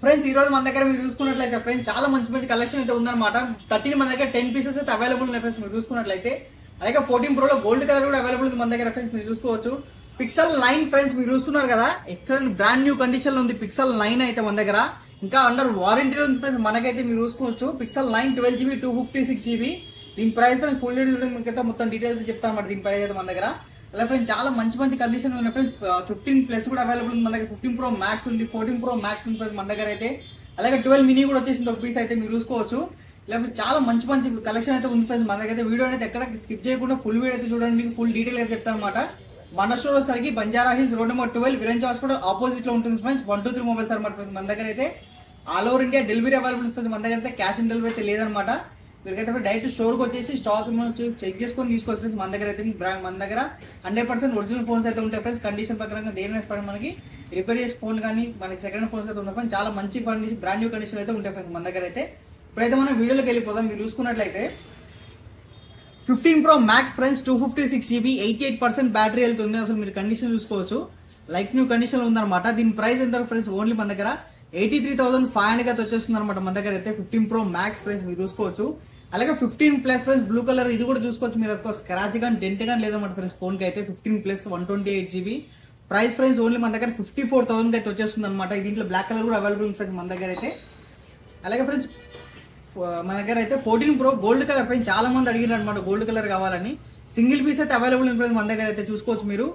Friends ఈ రోజు మన దగ్గర మీరు చూసుకున్నట్లయితే ఫ్రెండ్స్ చాలా మంచి మంచి కలెక్షన్ అయితే ఉందన్నమాట. 13 మన దగ్గర 10 పీసెస్ అయితే అవైలబుల్ ఉన్నాయి ఫ్రెండ్స్ మీరు చూసుకున్నట్లయితే. అలాగే 14 Pro లో గోల్డ్ కలర్ కూడా అవైలబుల్ ఉంది మన దగ్గర ఫ్రెండ్స్ మీరు చూసుకోవచ్చు. పిక్సెల్ 9 ఫ్రెండ్స్ మీరు చూస్తున్నారు కదా, ఎక్సలెంట్ బ్రాండ్ న్యూ కండిషన్ లో ఉంది పిక్సెల్ 9 అయితే మన దగ్గర. ఇంకా అండర్ వారంటీ ఉంది ఫ్రెండ్స్ మనకైతే మీరు చూసుకోవచ్చు. Pixel 9 12GB 256GB. దీని ప్రైస్ ఫ్రెండ్స్ ఫుల్ డీటెయిల్స్ మీకైతే మొత్తం డీటెయిల్స్ చెప్తాను అన్నమాట. దీని ప్రైస్ అయితే మన దగ్గర అలా ఫ్రెండ్స్ చాలా మంచి మంచి కండిషన్ ఉన్నాయి ఫ్రెండ్స్. 15+ కూడా అవైలబుల్ ఉంది మన దగ్గర. 15 Pro Max ఉంది, 14 Pro Max ఉంది ఫ్రెండ్స్ మన దగ్గర అయితే. అలాగే 12 mini కూడా వచ్చేసింది ఒక పీస్ అయితే మీరు చూసుకోవచ్చు. లేకపోతే చాలా మంచి మంచి కలెక్షన్ అయితే ఉంది ఫ్రెండ్స్ మన దగ్గర అయితే. వీడియో అయితే ఎక్కడ స్కిప్ చేయకుండా ఫుల్ వీడియో అయితే చూడండి, మీకు ఫుల్ డీటెయిల్ అయితే చెప్తాను అనమాట. మన స్టోర్ వచ్చేసరికి Banjara hills road number 12 Virinchi hospital opposite లో ఉంటుంది ఫ్రెండ్స్. 123 మొబైల్స్ అనమాట ఫ్రెండ్స్ మన దగ్గర అయితే. All over India delivery available friends మన దగ్గర అయితే. క్యాష్ ఆన్ డెలివరీ అయితే లేదనమాట. మీరైతే డైరెక్ట్ స్టోర్కి వచ్చేసి స్టాక్ చెక్ చేసుకొని తీసుకోవచ్చు ఫ్రెండ్స్ మన దగ్గర అయితే. మన దగ్గర 100% ఒరిజినల్ ఫోన్స్ అయితే ఉంటాయి ఫ్రెండ్స్. కండిషన్ ప్రకారంగా దేని మనకి రిపేర్ చేసే ఫోన్ కానీ మనకి సెకండ్ ఫోన్స్ అయితే ఉంటాయి ఫ్రెండ్స్. చాలా మంచి కండిషన్ బ్రాండ్ న్యూ కండిషన్ అయితే ఉంటాయి ఫ్రెండ్స్ మన దగ్గర అయితే. ఇప్పుడైతే మనం వీడియోలోకి వెళ్ళిపోదాం. మీరు చూసుకున్నట్లయితే 15 Pro Max friends 256GB 88% battery వెళ్తుంది. అసలు మీరు కండిషన్ చూసుకోవచ్చు, లైక్ న్యూ కండిషన్ ఉందన్నమాట. దీని ప్రైస్ ఎంత ఫ్రెండ్స్ ఓన్లీ మన దగ్గర 83,500 అయితే వచ్చేస్తుంది అనమాట మన దగ్గర అయితే. 15 Pro Max ఫ్రెండ్స్ మీరు చూసుకోవచ్చు. అలాగే 15+ ఫ్రెండ్స్ బ్లూ కలర్ ఇది కూడా చూసుకోవచ్చు మీరు. ఒక స్క్రాచ్ కానీ డెంట్ కానీ లేదన్నమాట ఫ్రెండ్స్ ఫోన్ కి అయితే. 15+ 128GB ప్రైస్ ఫ్రెండ్స్ ఓన్లీ మన దగ్గర 54,000 అయితే వచ్చేస్తుంది అనమాట. దీంట్లో బ్లాక్ కలర్ కూడా అవైలబుల్ ఫ్రెండ్స్ మన దగ్గర అయితే. అలాగే ఫ్రెండ్స్ మన దగ్గర అయితే 14 Pro గోల్డ్ కలర్ ఫ్రెండ్స్ చాలా మంది అడిగినారు అనమాట గోల్డ్ కలర్ కావాలని. సింగిల్ పీస్ అయితే అవైలబుల్ ఫ్రెండ్స్ మన దగ్గర అయితే. చూసుకోవచ్చు మీరు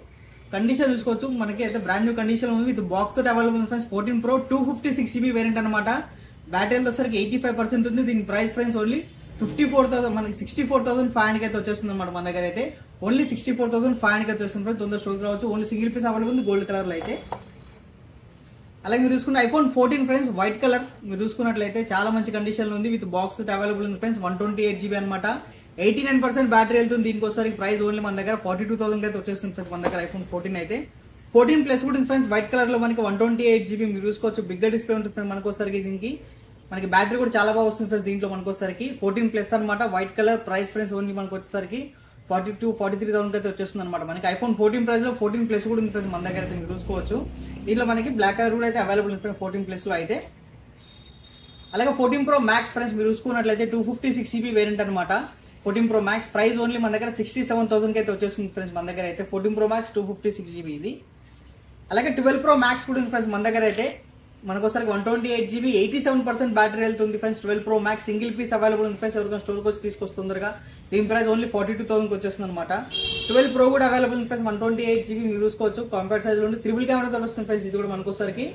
కండిషన్ చూసుకోవచ్చు. మనకి అయితే బ్రాండ్ న్యూ కండిషన్ ఉంది విత్ బాక్స్ తోటి available friends. 14 Pro 256GB variant అనమాట. బ్యాటరీ వచ్చేసరికి 85% ఉంది. దీని ప్రైస్ ఫ్రెండ్స్ ఓన్లీ 54,000 మనకి 64,500 అయితే వచ్చేస్తుంది అనమాట మన దగ్గర అయితే. ఓన్లీ 64,500 అయితే వస్తుంది ఫ్రెండ్స్. తొందర స్టోర్ రావచ్చు. ఓన్లీ సింగిల్ పీస్ అవైలబుల్ ఉంది గోల్డ్ కలర్ లో అయితే. అలాగే మీరు చూసుకుంటే iPhone 14 ఫ్రెండ్స్ వైట్ కలర్ మీరు చూసుకున్నట్లయితే చాలా మంచి కండిషన్ లో ఉంది విత్ బాక్స్ అవైలబుల్ ఉంది ఫ్రెండ్స్. 128GB అనమాట. 89% బ్యాటరీ వెళ్తుంది. దీనికోసారి ప్రైస్ ఓన్లీ మన దగ్గర 42,000 అయితే వచ్చేస్తుంది ఫ్రెండ్స్ మన దగ్గర iPhone 14 అయితే. 14+ కూడా ఉంది ఫ్రెండ్స్ వైట్ కలర్ లో మనకి 128GB మీరు చూసుకోవచ్చు. బిగ్గర్ డిస్ప్లే ఉంటుంది ఫ్రెండ్స్ మనకోసరికి. దీనికి మనకి బ్యాటరీ కూడా చాలా బాగా వస్తుంది ఫ్రెండ్స్ దీంట్లో మనకోసరికి. 14+ అనమాట white colour. Price friends only మనకు వచ్చేసరికి 43,000 అయితే వచ్చేస్తుంది అనమాట మనకి. iPhone 14 ప్రైస్ లో 14+ కూడా ఉంది ఫ్రెండ్స్ మన దగ్గర అయితే మీరు చూసుకోవచ్చు. దీంట్లో మనకి బ్లాక్ కలర్ కూడా అయితే అవైలబుల్ ఉంది ఫ్రెండ్స్ 14+ లో అయితే. అలాగే 14 Pro Max ఫ్రెండ్స్ మీరు చూసుకున్నట్లయితే 256GB వేరియంట్ అనమాట. 14 Pro Max ప్రైస్ ఓన్లీ మన దగ్గర 67,000 అయితే వచ్చేస్తుంది ఫ్రెండ్స్ మన దగ్గర అయితే. 14 Pro Max 256GB ఇది. అలాగే 12 Pro Max కూడా ఉంది ఫ్రెండ్స్ మన దగ్గర అయితే. మనకోసారి 128GB 87% బ్యాటరీ వెళ్తుంది friends. 12 Pro Max single piece available ఉంది ఫ్రెండ్స్. ఎవరికైనా స్టోర్కి వచ్చి తీసుకొస్తుందరుగా. దీని ప్రైస్ ఓన్లీ 42,000 వచ్చేస్తుంది అనమాట. 12 Pro కూడా అవైలబుల్ ఉంది ఫ్రెండ్స్. 128GB మీరు చూసుకోవచ్చు. కాంపాక్ట్ సైజ్ లో ఉంది. ట్రిపుల్ కెమెరాతో వస్తుంది ఫ్రెండ్స్. ఇది కూడా మనకోసారికి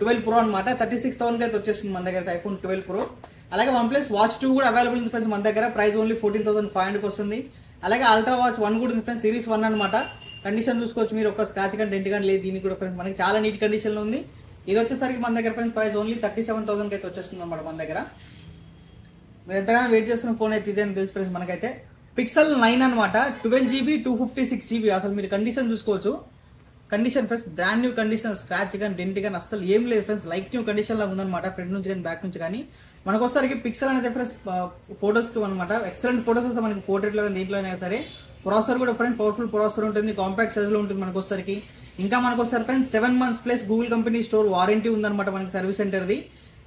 12 Pro అనమాట. 36,000 అయితే వచ్చేస్తుంది మన దగ్గర iPhone 12 Pro. అలాగే OnePlus Watch 2 కూడా అవైలబుల్ ఉంది ఫ్రెండ్స్ మన దగ్గర. ప్రైస్ ఓన్లీ 14,500 వస్తుంది. అలాగే Ultra Watch 1 కూడా ఉంది ఫ్రెండ్స్. సిరీస్ 1 అనమాట. కండిషన్ చూసుకోవచ్చు మీరు. ఒక స్క్రాచ్ కానీ డెంట్ కానీ లేదు దీనికి కూడా ఫ్రెండ్స్. మనకి చాలా నీట్ కండిషన్ లో ఉంది. ఇది వచ్చేసరికి మన దగ్గర ఫ్రెండ్స్ ప్రైస్ ఓన్లీ 37,000 అయితే వచ్చేస్తుంది అనమాట మన దగ్గర. మీరు ఎంతగానో వెయిట్ చేస్తున్న ఫోన్ అయితే ఇదే అని తెలుసు ఫ్రెండ్స్ మనకైతే. Pixel 9 అనమాట. 12GB 256GB. అసలు మీరు కండిషన్ చూసుకోవచ్చు. Condition friends brand new condition. Scratch కానీ డెంట్ కానీ అసలు ఏం లేదు ఫ్రెండ్స్. లైక్ న్యూ కండిషన్ లో ఉందన్నమాట. ఫ్రంట్ నుంచి కానీ బ్యాక్ నుంచి కానీ. మనకోసరికి పిక్సెల్ అనేది ఫ్రెండ్స్ ఫోటోస్ కి అనమాట. ఎక్సలెంట్ ఫోటోస్ వస్తే మనకి పోర్ట్రేట్ లో కానీ దీంట్లో అయినా సరే. ప్రాసెసర్ కూడా ఫ్రెండ్స్ పవర్ఫుల్ ప్రాసెసర్ ఉంటుంది. కాంపాక్ట్ సైజ్ లో ఉంటుంది మనకోసరికి. ఇంకా మనకోసారి friends 7 months plus Google company store warranty ఉందన్నమాట మనకి సర్వీస్ సెంటర్ది.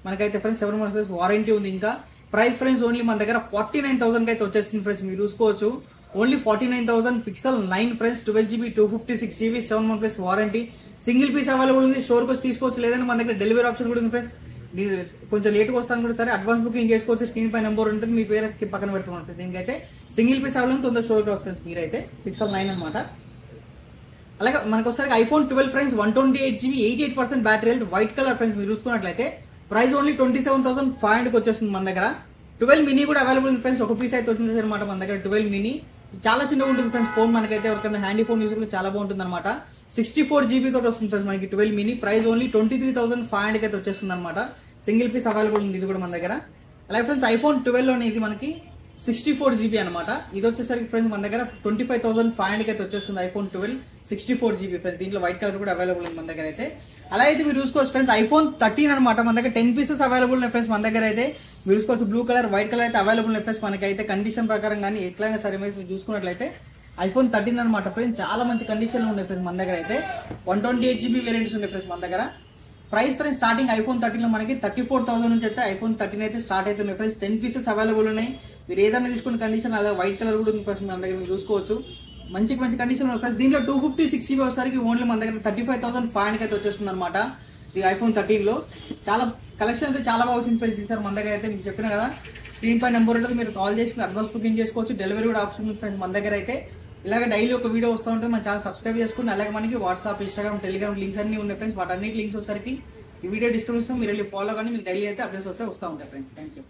మనకైతే ఫ్రెండ్స్ 7 months ప్లస్ వారంటీ ఉంది. ఇంకా ప్రైస్ ఫ్రెండ్స్ ఓన్లీ మన దగ్గర 49,000 అయితే వచ్చేసింది ఫ్రెండ్స్ మీరు చూసుకోవచ్చు. Only 49,000 Pixel 9 friends 12GB 256GB 7 months plus warranty. Single piece available ఉంది. స్టోర్కి వచ్చి తీసుకోవచ్చు. లేదంటే మన దగ్గర డెలివరీ ఆప్షన్ కూడా ఉంది ఫ్రెండ్స్. కొంచెం లేట్గా వస్తాను కూడా సరే అడ్వాన్స్ బుకింగ్ చేసుకోవచ్చు. స్క్రీన్ పై నెంబర్ ఉంటుంది. మీ పేరెంట్స్ కి పక్కన పెడుతున్నాం ఫ్రెండ్స్. దీనికైతే సింగిల్ పీస్ అవైలబుల్ తొందర స్టోర్కి రావచ్చు ఫ్రెండ్స్ మీరైతే. Pixel 9 అనమాట. అలాగే మనకోసారి iPhone 12 friends 128GB 88% battery health white colour friends మీరు చూసుకున్నట్లయితే. ప్రైస్ ఓన్లీ 27,500 వచ్చేస్తుంది మన దగ్గర. 12 mini కూడా అవైలబుల్ ఉంది ఫ్రెండ్స్. ఒక పీస్ అయితే వచ్చింది అనమాట మన దగ్గర 12 mini. చాలా చిన్నగా ఉంటుంది ఫ్రెండ్స్ ఫోన్ మనకైతే. ఎవరికైనా హ్యాండీ ఫోన్ యూస్ కూడా చాలా బాగుంటుంది అనమాట. 64GB తోటి వస్తుంది ఫ్రెండ్స్ మనకి 12 mini. ప్రైస్ ఓన్లీ 23,500 అయితే వచ్చేస్తుంది అనమాట. సింగిల్ పీస్ అవైలబుల్ ఉంది ఇది కూడా మన దగ్గర. అలాగే ఫ్రెండ్స్ iPhone 12 లోనే ఇది మనకి 64GB అనమాట. ఇది వచ్చేసరికి ఫ్రెండ్స్ మన దగ్గర 25,500 అయితే వచ్చేస్తుంది iPhone 12 64GB ఫ్రెండ్స్. దీంట్లో వైట్ కలర్ కూడా అవైలబుల్ ఉంది మన దగ్గర అయితే. అలా అయితే మీరు చూసుకోవచ్చు ఫ్రెండ్స్ iPhone 13 అనమాట. మన దగ్గర 10 పీసెస్ అవైలబుల్ ఉన్నాయి ఫ్రెండ్స్ మన దగ్గర అయితే. మీరు చూసుకోవచ్చు బ్లూ కలర్ వైట్ కలర్ అయితే అవైలబుల్ ఉన్నాయి ఫ్రెండ్స్ మనకైతే. కండిషన్ ప్రకారం కానీ ఎట్లయినా సరే మీరు చూసుకున్నట్లయితే iPhone 13 అనమాట ఫ్రెండ్స్. చాలా మంచి కండిషన్ లో ఉన్నాయి ఫ్రెండ్స్ మన దగ్గర అయితే. 128GB వేరియంట్స్ ఉన్నాయి ఫ్రెండ్స్ మన దగ్గర. ప్రైస్ ఫ్రెండ్స్ స్టార్టింగ్ ఐఫోన్ 13 లో మనకి 34,000 నుంచి అయితే ఐఫోన్ 13 అయితే స్టార్ట్ అవుతున్నాయి ఫ్రెండ్స్. 10 పీసెస్ అవైలబుల్ ఉన్నాయి. మీరు ఏదైనా తీసుకున్న కండిషన్ అదే వైట్ కలర్ కూడా ఉంది ఫ్రెండ్స్. మన దగ్గర మీరు చూసుకోవచ్చు మంచి కండిషన్ ఉంది ఫ్రెండ్స్. దీంట్లో 256 GB వచ్చేసరికి ఓన్లీ మన దగ్గర 35,500 అయితే వచ్చేస్తుంది అనమాట ఈ ఐఫోన్ 13 లో. చాలా కలెక్షన్ అయితే చాలా బాగా వచ్చింది ఫ్రెండ్స్ ఈసారి మన దగ్గర అయితే. మీకు చెప్పిన కదా స్క్రీన్ పై నెంబర్ ఉంటుంది, మీరు కాల్ చేసి అడ్వాన్స్ బుకింగ్ చేసుకోవచ్చు. డెలివరీ కూడా ఆప్షన్ ఉంది ఫ్రెండ్స్ మన దగ్గర అయితే. ఇలాగ డైలీ ఒక వీడియో వస్తూ ఉంటుంది, మన ఛానల్ సబ్స్క్రైబ్ చేసుకుని. అలాగే మనకి వాట్సాప్, ఇన్స్టాగ్రామ్, టెలిగ్రామ్ లింక్స్ అన్ని ఉన్నాయి ఫ్రెండ్స్. వాటన్నిటి లింక్స్ వచ్చేసరికి ఈ వీడియో డిస్క్రిప్షన్ మీరు వెళ్ళి ఫాలో కానీ మీకు డైలీ అయితే అప్డేట్స్ వస్తూ ఉంటాయి ఫ్రెండ్స్. Thank you.